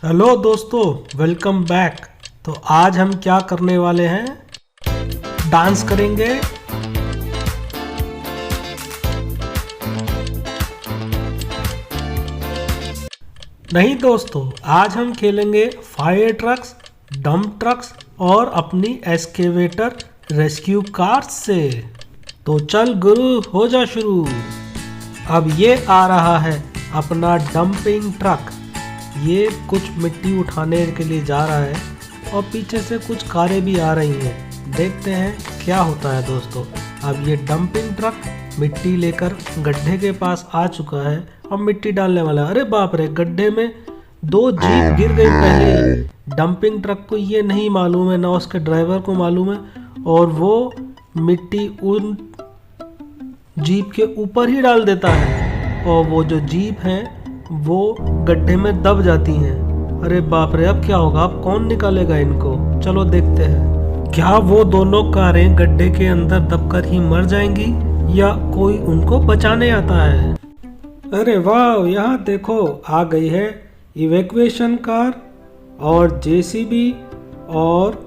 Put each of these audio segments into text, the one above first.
Hello दोस्तों, welcome back. तो आज हम क्या करने वाले हैं? डांस करेंगे। नहीं दोस्तों, आज हम खेलेंगे फायर ट्रक्स, डंप ट्रक्स और अपनी एस्केवेटर रेस्क्यू कार से। तो चल गुरु, हो जा शुरू। अब ये आ रहा है अपना डंपिंग ट्रक। ये कुछ मिट्टी उठाने के लिए जा रहा है और पीछे से कुछ कारें भी आ रही हैं। देखते हैं क्या होता है दोस्तों। अब ये डंपिंग ट्रक मिट्टी लेकर गड्ढे के पास आ चुका है और मिट्टी डालने वाला है। अरे बाप रे, गड्ढे में 2 जीप गिर गई पहले। डंपिंग ट्रक को ये नहीं मालूम है, ना उसके ड्राइवर को मालूम है, और वो मिट्टी उन जीप के ऊपर ही डाल देता है और वो जो जीप हैं वो गड्ढे में दब जाती हैं। अरे बाप रे, अब क्या होगा? अब कौन निकालेगा इनको? चलो देखते हैं। क्या वो दोनों कारें गड्ढे के अंदर दबकर ही मर जाएंगी या कोई उनको बचाने आता है? अरे वाह, यहाँ देखो आ गई है इवैक्यूएशन कार और जेसीबी और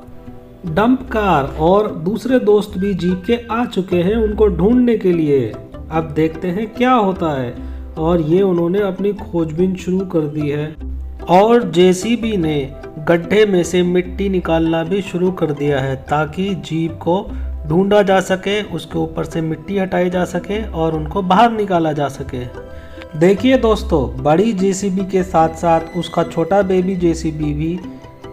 डंप कार, और दूसरे दोस्त भी जीप के आ चुके हैं उनको ढूंढने के लिए। अब देखते हैं क्या होता है। और ये उन्होंने अपनी खोजबीन शुरू कर दी है और जेसीबी ने गड्ढे में से मिट्टी निकालना भी शुरू कर दिया है ताकि जीप को ढूंढा जा सके, उसके ऊपर से मिट्टी हटाई जा सके और उनको बाहर निकाला जा सके। देखिए दोस्तों, बड़ी जेसीबी के साथ साथ उसका छोटा बेबी जेसीबी भी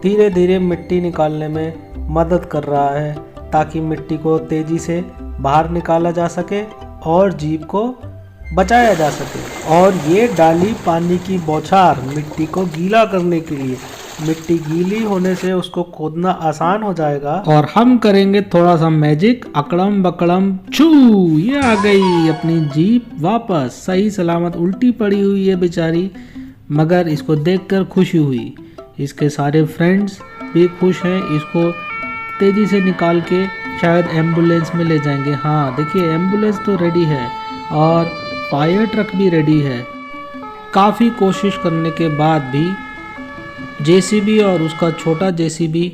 धीरे धीरे मिट्टी निकालने में मदद कर रहा है ताकि मिट्टी को तेजी से बाहर निकाला जा सके और जीप को बचाया जा सके। और ये डाली पानी की बौछार मिट्टी को गीला करने के लिए। मिट्टी गीली होने से उसको खोदना आसान हो जाएगा और हम करेंगे थोड़ा सा मैजिक। अकड़म बकड़म छू, ये आ गई अपनी जीप वापस सही सलामत। उल्टी पड़ी हुई है बेचारी, मगर इसको देखकर खुशी हुई। इसके सारे फ्रेंड्स भी खुश हैं। इसको तेजी से निकाल के शायद एम्बुलेंस में ले जाएंगे। हाँ देखिए, एम्बुलेंस तो रेडी है और फायर ट्रक भी रेडी है। काफ़ी कोशिश करने के बाद भी जेसीबी और उसका छोटा जेसीबी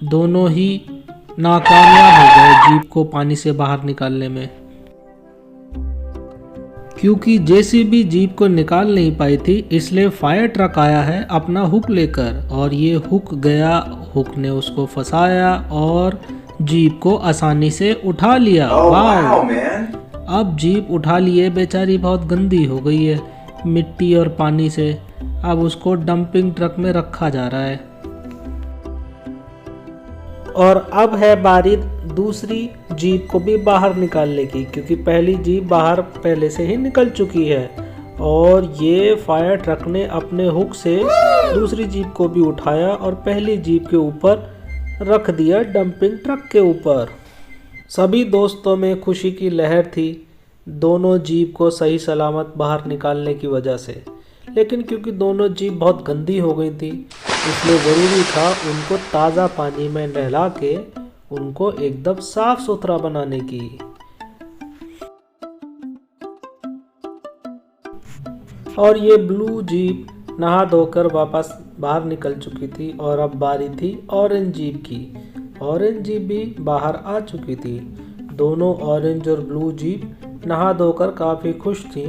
दोनों ही नाकामयाब हो गए जीप को पानी से बाहर निकालने में, क्योंकि जेसीबी जीप को निकाल नहीं पाई थी। इसलिए फायर ट्रक आया है अपना हुक लेकर और ये हुक गया, हुक ने उसको फंसाया और जीप को आसानी से उठा लिया। वाह, अब जीप उठा लिए। बेचारी बहुत गंदी हो गई है मिट्टी और पानी से। अब उसको डंपिंग ट्रक में रखा जा रहा है। और अब है बारी दूसरी जीप को भी बाहर निकालने की, क्योंकि पहली जीप बाहर पहले से ही निकल चुकी है। और ये फायर ट्रक ने अपने हुक से दूसरी जीप को भी उठाया और पहली जीप के ऊपर रख दिया, डंपिंग ट्रक के ऊपर। सभी दोस्तों में खुशी की लहर थी दोनों जीप को सही सलामत बाहर निकालने की वजह से। लेकिन क्योंकि दोनों जीप बहुत गंदी हो गई थी, इसलिए ज़रूरी था उनको ताज़ा पानी में नहला के उनको एकदम साफ सुथरा बनाने की। और ये ब्लू जीप नहा धोकर वापस बाहर निकल चुकी थी और अब बारी थी ऑरेंज जीप की। ऑरेंज जीप भी बाहर आ चुकी थी। दोनों ऑरेंज और ब्लू जीप नहा धोकर काफ़ी खुश थी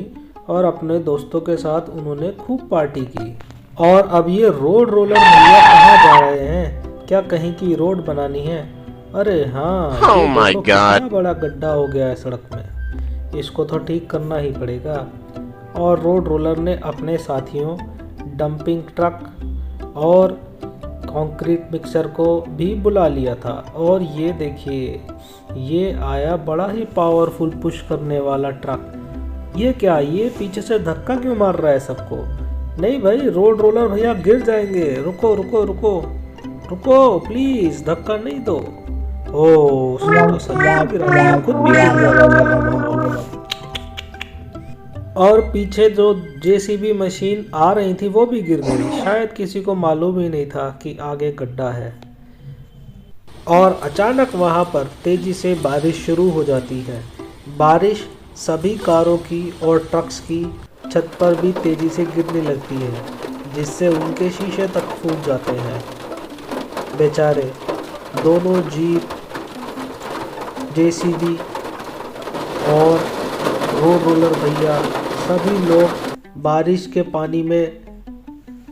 और अपने दोस्तों के साथ उन्होंने खूब पार्टी की। और अब ये रोड रोलर भैया कहाँ जा रहे हैं? क्या कहीं की रोड बनानी है? अरे हाँ, कितना बड़ा गड्ढा हो गया है सड़क में, इसको तो ठीक करना ही पड़ेगा। और रोड रोलर ने अपने साथियों डंपिंग ट्रक और कंक्रीट मिक्सर को भी बुला लिया था। और ये देखिए, ये आया बड़ा ही पावरफुल पुश करने वाला ट्रक। ये क्या, ये पीछे से धक्का क्यों मार रहा है सबको? नहीं भाई, रोड रोलर भैया गिर जाएंगे। रुको रुको रुको रुको प्लीज, धक्का नहीं दो। ओह, उसने तो सही गिरा, खुद भी गिर गया। और पीछे जो जेसीबी मशीन आ रही थी वो भी गिर गई। शायद किसी को मालूम ही नहीं था कि आगे गड्ढा है। और अचानक वहां पर तेजी से बारिश शुरू हो जाती है। बारिश सभी कारों की और ट्रक्स की छत पर भी तेजी से गिरने लगती है। जिससे उनके शीशे तक फूट जाते हैं। बेचारे दोनों जीप, जेसीबी और रोड रोलर भैया सभी लोग बारिश के पानी में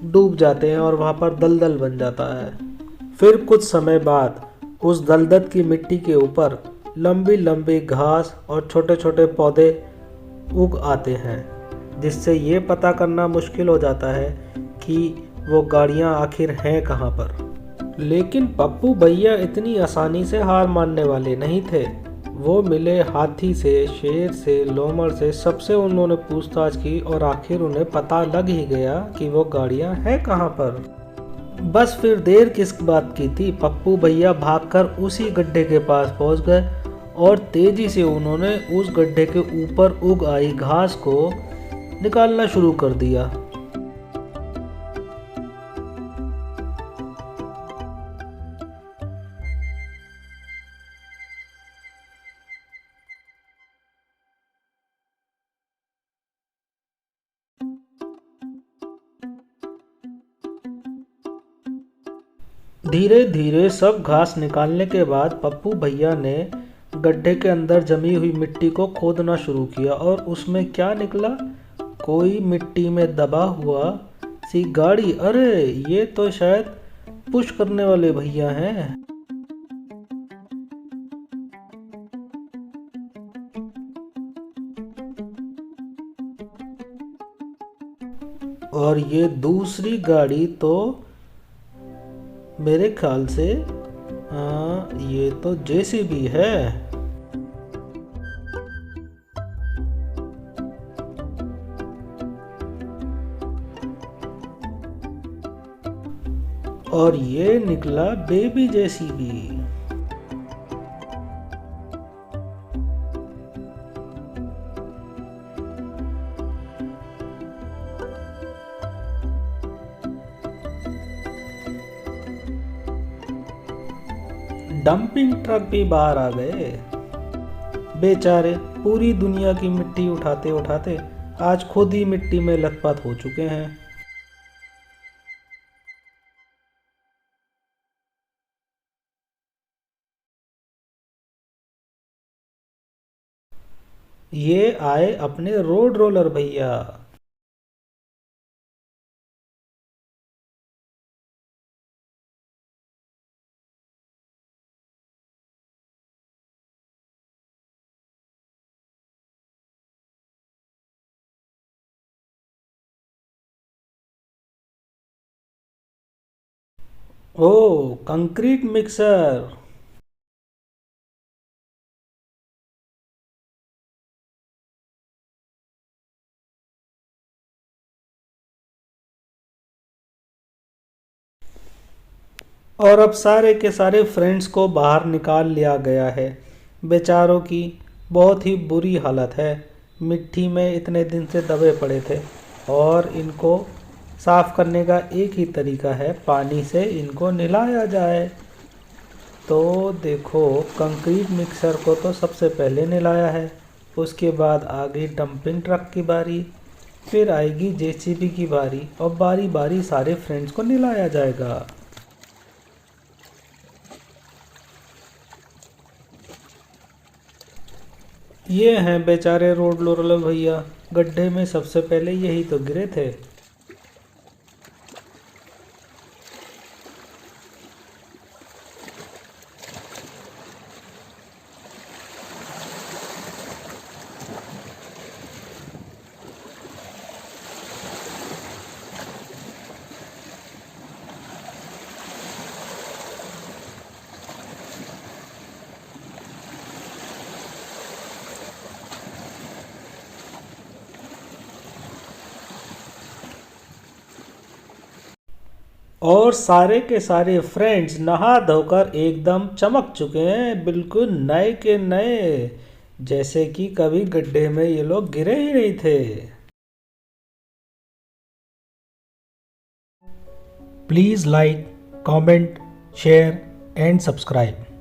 डूब जाते हैं और वहाँ पर दलदल बन जाता है। फिर कुछ समय बाद उस दलदल की मिट्टी के ऊपर लंबी लंबी घास और छोटे छोटे पौधे उग आते हैं, जिससे ये पता करना मुश्किल हो जाता है कि वो गाड़ियाँ आखिर हैं कहाँ पर। लेकिन पप्पू भैया इतनी आसानी से हार मानने वाले नहीं थे। वो मिले हाथी से, शेर से, लोमड़ से, सबसे उन्होंने पूछताछ की और आखिर उन्हें पता लग ही गया कि वो गाड़ियाँ हैं कहाँ पर। बस फिर देर किस बात की थी। पप्पू भैया भागकर उसी गड्ढे के पास पहुंच गए और तेजी से उन्होंने उस गड्ढे के ऊपर उग आई घास को निकालना शुरू कर दिया। धीरे धीरे सब घास निकालने के बाद पप्पू भैया ने गड्ढे के अंदर जमी हुई मिट्टी को खोदना शुरू किया और उसमें क्या निकला? कोई मिट्टी में दबा हुआ सी गाड़ी। अरे ये तो शायद पुश करने वाले भैया हैं। और ये दूसरी गाड़ी तो मेरे ख्याल से ये तो जेसीबी है। और ये निकला बेबी जेसीबी। डंपिंग ट्रक भी बाहर आ गए। बेचारे पूरी दुनिया की मिट्टी उठाते उठाते आज खुद ही मिट्टी में लथपथ हो चुके हैं। ये आए अपने रोड रोलर भैया। ओ कंक्रीट मिक्सर। और अब सारे के सारे फ्रेंड्स को बाहर निकाल लिया गया है। बेचारों की बहुत ही बुरी हालत है। मिट्टी में इतने दिन से दबे पड़े थे और इनको साफ़ करने का एक ही तरीका है, पानी से इनको नहलाया जाए। तो देखो कंक्रीट मिक्सर को तो सबसे पहले नहलाया है, उसके बाद आ गई डंपिंग ट्रक की बारी, फिर आएगी जेसीबी की बारी और बारी बारी सारे फ्रेंड्स को नहलाया जाएगा। ये हैं बेचारे रोड रोलर भैया, गड्ढे में सबसे पहले यही तो गिरे थे। और सारे के सारे फ्रेंड्स नहा धोकर एकदम चमक चुके हैं, बिल्कुल नए के नए, जैसे कि कभी गड्ढे में ये लोग गिरे ही नहीं थे। Please like, comment, share and subscribe.